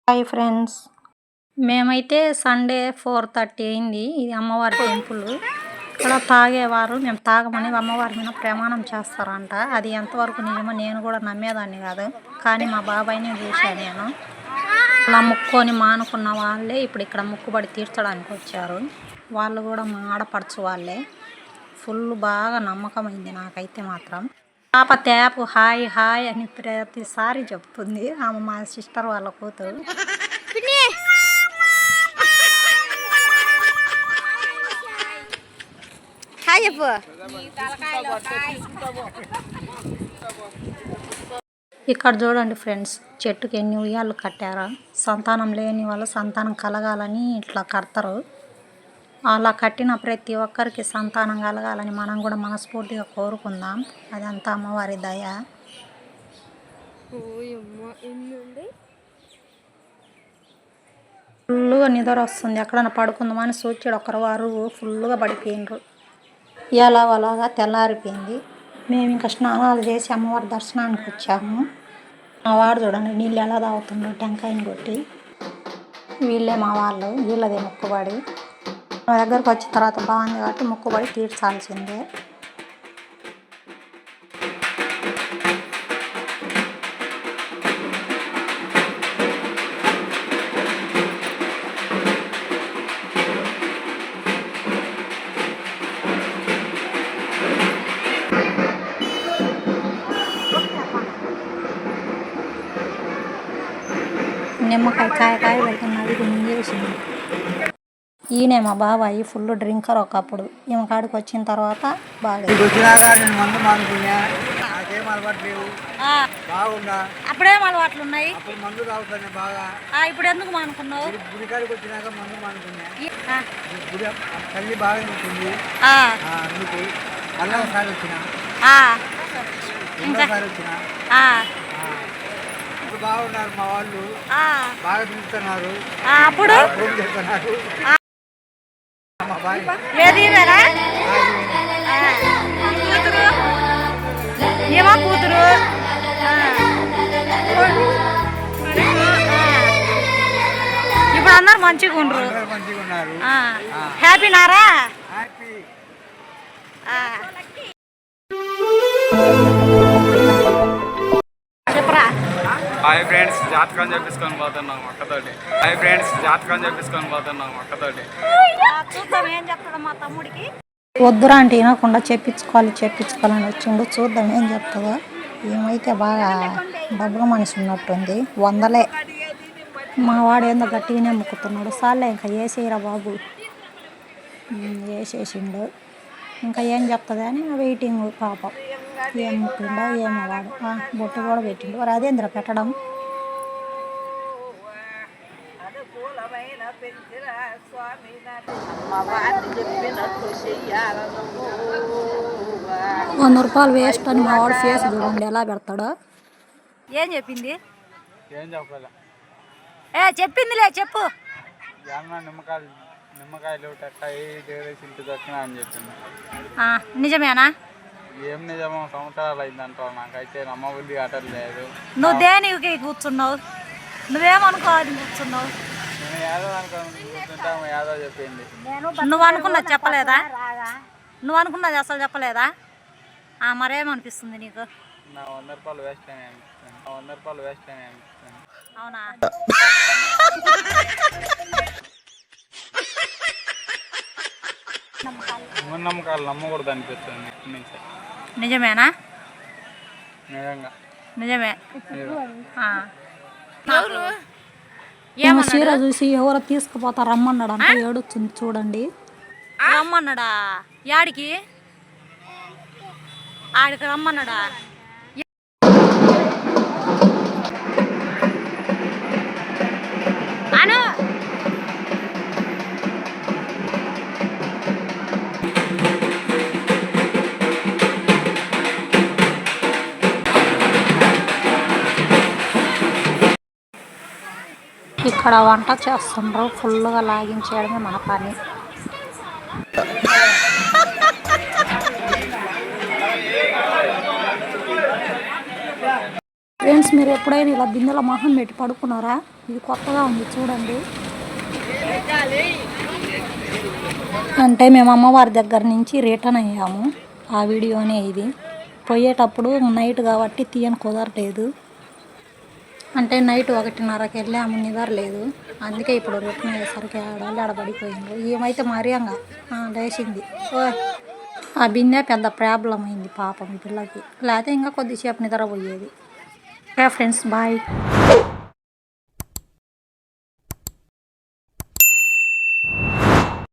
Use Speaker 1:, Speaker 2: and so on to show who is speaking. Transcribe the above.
Speaker 1: Hi friends, మేమైతే Sunday 4:30 అయింది. ఇది అమ్మవారి టెంపుల్. ఇక్కడ తాగేవారు మేము తాగమని అమ్మవారి మీద ప్రమాణం చేస్తారంట. అది ఎంతవరకు నిజమో నేను కూడా నమ్మేదాన్ని కాదు, కానీ మా బాబాయ్ని చూశాను నేను. అలా ముక్కొని మానుకున్న వాళ్ళే ఇప్పుడు ఇక్కడ ముక్కుబడి తీర్చడానికి వచ్చారు. వాళ్ళు కూడా మా ఆడపడుచు వాళ్ళే. ఫుల్ బాగా నమ్మకమైంది నాకైతే మాత్రం. పాప తేపు హాయ్ హాయ్ అని ప్రతిసారి చెప్తుంది. ఆమె మా సిస్టర్ వాళ్ళ కూతురు. ఇక్కడ చూడండి ఫ్రెండ్స్, చెట్టుకి ఎన్ని ఉయ్యాలు కట్టారా. సంతానం లేని వాళ్ళు సంతానం కలగాలని ఇట్లా కడతారు. అలా కట్టిన ప్రతి ఒక్కరికి సంతానం కలగాలని మనం కూడా మనస్ఫూర్తిగా కోరుకుందాం. అదంతా అమ్మవారి దయ. ఫుల్గా నిద్ర వస్తుంది. ఎక్కడన్నా పడుకుందామని సూర్యుడు ఒకరు వారు ఫుల్గా పడిపోయినరు. ఇలా అలాగా తెల్లారిపోయింది. మేము ఇంకా స్నానాలు చేసి అమ్మవారి దర్శనానికి వచ్చాము. మా వాడు చూడండి నీళ్ళు ఎలా తాగుతుండ్రు టెంకాయని కొట్టి. వీళ్ళే మా వాళ్ళు, వీళ్ళదే మొక్కుబడి. మా దగ్గరకు వచ్చిన తర్వాత బాగుంది కాబట్టి మొక్కుబడి తీర్చాల్సిందే. నిమ్మకాయ కాయ పెడుతున్నది మింగేసింది. ఈయనే మా బాబాయి, ఫుల్ డ్రింకర్ ఒకప్పుడు. ఈమె కాడికి వచ్చిన తర్వాత బాగా అప్పుడేం అలవాట్లు ఉన్నాయి. ఇప్పుడు ఎందుకు మానుకున్నావు?
Speaker 2: బాగున్నారు మా వాళ్ళు, బాగా తింటున్నారు.
Speaker 1: అప్పుడు కూతురు ఇప్పుడు అందరు మంచిగా ఉండరు. హ్యాపీనారా? చెప్పరా.
Speaker 2: హాయ్ ఫ్రెండ్స్, జాతకం చెప్పించుకొని పోతున్నాం అక్కతోటి.
Speaker 1: చూద్దాం ఏం చెప్తాడు మా తమ్ముడికి. వద్దురా అంటే వినకుండా చెప్పించుకోవాలని వచ్చిండు. చూద్దాం ఏం చెప్తుందో. ఏమైతే బాగా డబ్బుల మనిషి ఉన్నట్టుంది. వందలే. మా వాడు ఏందో గట్టిగానే ముక్కుతున్నాడు. సార్లే ఇంకా వేసేయరా బాబు. వేసేసిండు. ఇంకా ఏం చెప్తుంది అని వెయిటింగ్. పాపం ఏం ముక్కిండో ఏమో వాడు. బొట్టు కూడా పెట్టిండు. మరి అదేంద్ర పెట్టడం. ₹100 వేస్ట్ అని మా వాడు ఫేస్ చూడండి ఎలా పెడతాడో. ఏం చెప్పింది? చెప్పిందిలే చెప్పు.
Speaker 2: నిమ్మకాయలు
Speaker 1: నిజమేనా?
Speaker 2: ఏం నిజమో సంవత్సరాలు అయిందంటావు. నాకైతే నమ్మబుద్ధి అటలేదు.
Speaker 1: నువ్వు దేనికి కూర్చున్నావు? నువ్వేమనుకోవాలి కూర్చున్నావు?
Speaker 2: ఏదో చెప్పింది.
Speaker 1: నువ్వు అనుకున్నది చెప్పలేదా? నువ్వు అనుకున్నది అసలు చెప్పలేదా? మరేమనిపిస్తుంది నీకు?
Speaker 2: నా ₹100 వేస్ట్ అని అనిపిస్తుంది.
Speaker 1: అవునా?
Speaker 2: నమ్మకాలు నమ్మకూడదు అనిపిస్తుంది.
Speaker 1: నిజమేనా?
Speaker 2: నిజంగా
Speaker 1: నిజమే. ఏమో చీర చూసి ఎవరో తీసుకుపోతారు రమ్మన్నాడు అంటే ఏడుస్తుంది చూడండి. రమ్మన్నాడా? యాడికి? ఆడికి రమ్మన్నాడా? ఇక్కడ వంట చేస్తుండ్రు. ఫుల్గా లాగించేయడమే మన పని. ఫ్రెండ్స్, మీరు ఎప్పుడైనా ఇలా బిందెల మొహం పెట్టి పడుకున్నారా? ఇది కొత్తగా ఉంది చూడండి. అంటే మేము అమ్మవారి దగ్గర నుంచి రిటర్న్ అయ్యాము. ఆ వీడియోనే ఇది. పోయేటప్పుడు నైట్ కాబట్టి తీయని కుదరలేదు. అంటే నైట్ 1:30కి వెళ్ళాము, నిద్రలేదు. అందుకే ఇప్పుడు రిటర్న్ అయ్యేసరికి ఆడబడిపోయింది. ఏమైతే మర్యంగా లేచింది. ఆ బిందె పెద్ద ప్రాబ్లం అయింది పాపం ఈ పిల్లకి. లేకపోతే ఇంకా కొద్దిసేపు నిద్రపోయేది. Friends, bye.